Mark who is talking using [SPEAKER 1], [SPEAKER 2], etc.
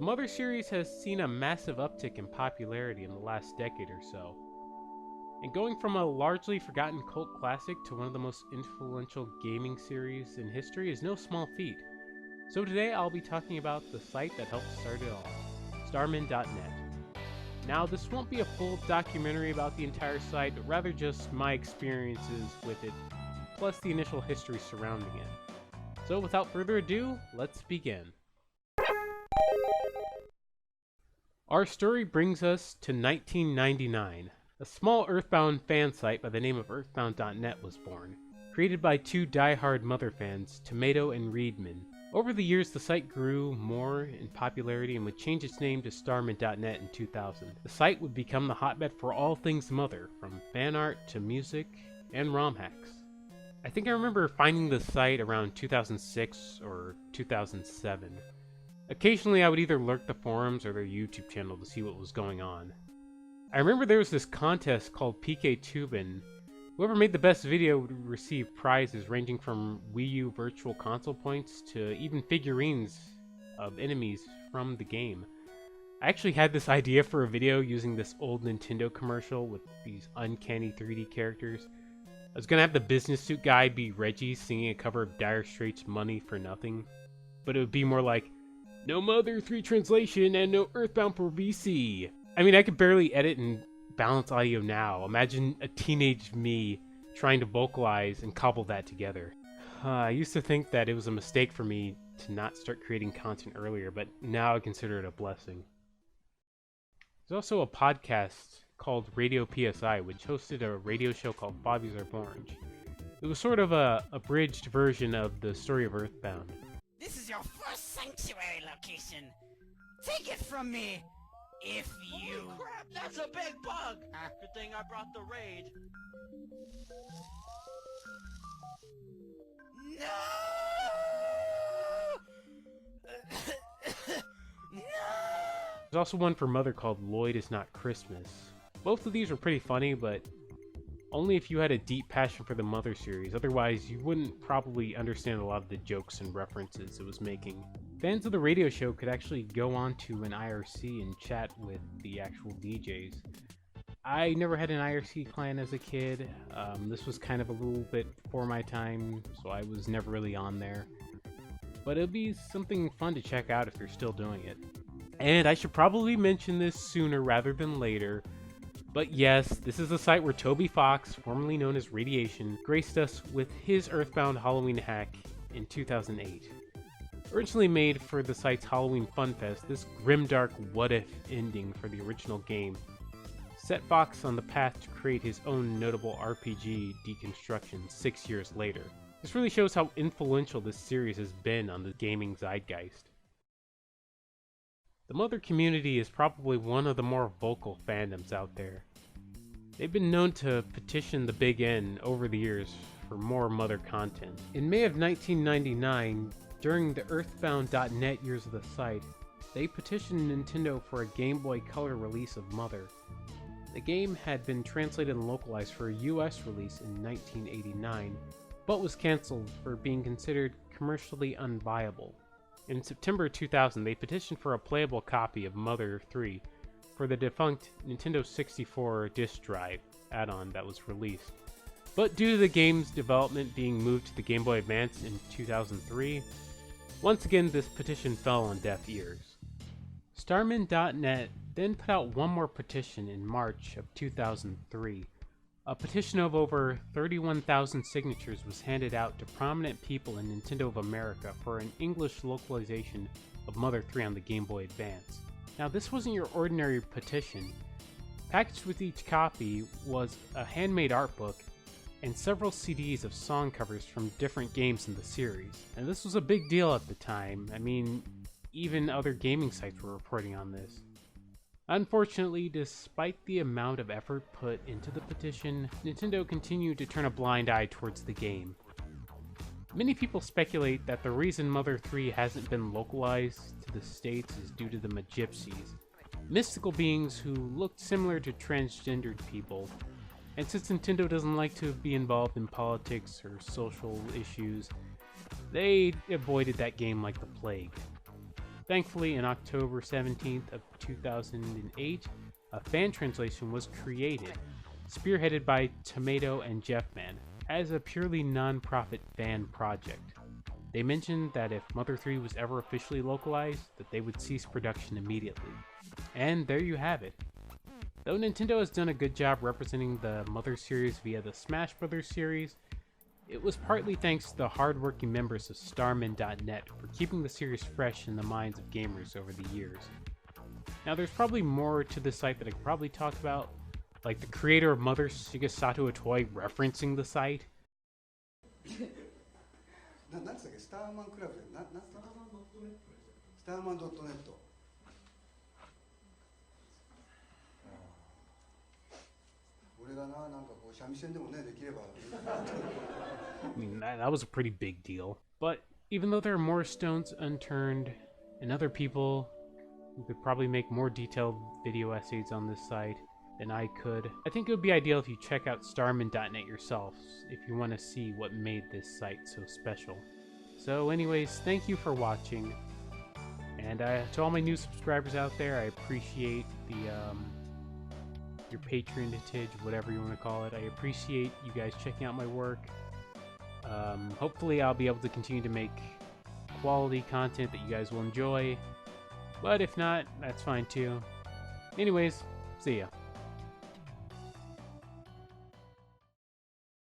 [SPEAKER 1] The Mother series has seen a massive uptick in popularity in the last decade or so, and going from a largely forgotten cult classic to one of the most influential gaming series in history is no small feat. So today I'll be talking about the site that helped start it all, Starman.net. Now, this won't be a full documentary about the entire site, but rather just my experiences with it, plus the initial history surrounding it. So without further ado, let's begin. Our story brings us to 1999. A small Earthbound fan site by the name of Earthbound.net was born, created by two die-hard Mother fans, Tomato and Reedman. Over the years, the site grew more in popularity and would change its name to Starman.net in 2000. The site would become the hotbed for all things Mother, from fan art to music and ROM hacks. I think I remember finding the site around 2006 or 2007. Occasionally I would either lurk the forums or their YouTube channel to see what was going on. I remember there was this contest called PK Tubin. Whoever made the best video would receive prizes ranging from Wii U Virtual Console points to even figurines of enemies from the game. I actually had this idea for a video using this old Nintendo commercial with these uncanny 3D characters. I was gonna have the business suit guy be Reggie singing a cover of Dire Straits' Money for Nothing, but it would be more like, no Mother 3 translation and no Earthbound for VC. I mean, I could barely edit and balance audio now. Imagine a teenage me trying to vocalize and cobble that together. I used to think that it was a mistake for me to not start creating content earlier, but now I consider it a blessing. There's also a podcast called Radio PSI, which hosted a radio show called Bobbies Are Orange. It was sort of a abridged version of the story of Earthbound.
[SPEAKER 2] This is your first sanctuary location. Take it from me. If you...
[SPEAKER 3] Holy crap, that's a big bug! Good thing I brought the raid.
[SPEAKER 2] No! No!
[SPEAKER 1] There's also one for Mother called Lloyd Is Not Christmas. Both of these were pretty funny, but only if you had a deep passion for the Mother series. Otherwise, you wouldn't probably understand a lot of the jokes and references it was making. Fans of the radio show could actually go on to an IRC and chat with the actual DJs. I never had an IRC clan as a kid. This was kind of a little bit before my time, so I was never really on there. But it'll be something fun to check out if you're still doing it. And I should probably mention this sooner rather than later, but yes, this is the site where Toby Fox, formerly known as Radiation, graced us with his Earthbound Halloween hack in 2008. Originally made for the site's Halloween Fun Fest, this grimdark what-if ending for the original game set Fox on the path to create his own notable RPG deconstruction 6 years later. This really shows how influential this series has been on the gaming zeitgeist. The Mother community is probably one of the more vocal fandoms out there. They've been known to petition the Big N over the years for more Mother content. In May of 1999, during the Earthbound.net years of the site, they petitioned Nintendo for a Game Boy Color release of Mother. The game had been translated and localized for a US release in 1989, but was cancelled for being considered commercially unviable. In September 2000, they petitioned for a playable copy of Mother 3 for the defunct Nintendo 64 disk drive add-on that was released. But due to the game's development being moved to the Game Boy Advance in 2003, once again this petition fell on deaf ears. Starman.net then put out one more petition in March of 2003. A petition of over 31,000 signatures was handed out to prominent people in Nintendo of America for an English localization of Mother 3 on the Game Boy Advance. Now, this wasn't your ordinary petition. Packaged with each copy was a handmade art book and several CDs of song covers from different games in the series. And this was a big deal at the time. I mean, even other gaming sites were reporting on this. Unfortunately, despite the amount of effort put into the petition, Nintendo continued to turn a blind eye towards the game. Many people speculate that the reason Mother 3 hasn't been localized to the States is due to the Magypsies, mystical beings who looked similar to transgendered people. And since Nintendo doesn't like to be involved in politics or social issues, they avoided that game like the plague. Thankfully, on October 17th of 2008, a fan translation was created, spearheaded by Tomato and Jeffman, as a purely non-profit fan project. They mentioned that if Mother 3 was ever officially localized, that they would cease production immediately. And there you have it. Though Nintendo has done a good job representing the Mother series via the Smash Bros. Series, it was partly thanks to the hard-working members of Starman.net for keeping the series fresh in the minds of gamers over the years. Now there's probably more to this site that I could probably talk about, like the creator of Mother, Shigesato Itoi, referencing the site.
[SPEAKER 4] なんつったっけ、スターマンクラブで、スターマンドットネット。俺がな、なんかこう三味線でもね、できれば。
[SPEAKER 1] I mean, that was a pretty big deal. But even though there are more stones unturned, and other people who could probably make more detailed video essays on this site than I could, I think it would be ideal if you check out Starman.net yourselves if you want to see what made this site so special. So anyways, thank you for watching, and to all my new subscribers out there, I appreciate the your patronage, whatever you want to call it. I appreciate you guys checking out my work. Hopefully I'll be able to continue to make quality content that you guys will enjoy, but if not, that's fine too. Anyways, see ya.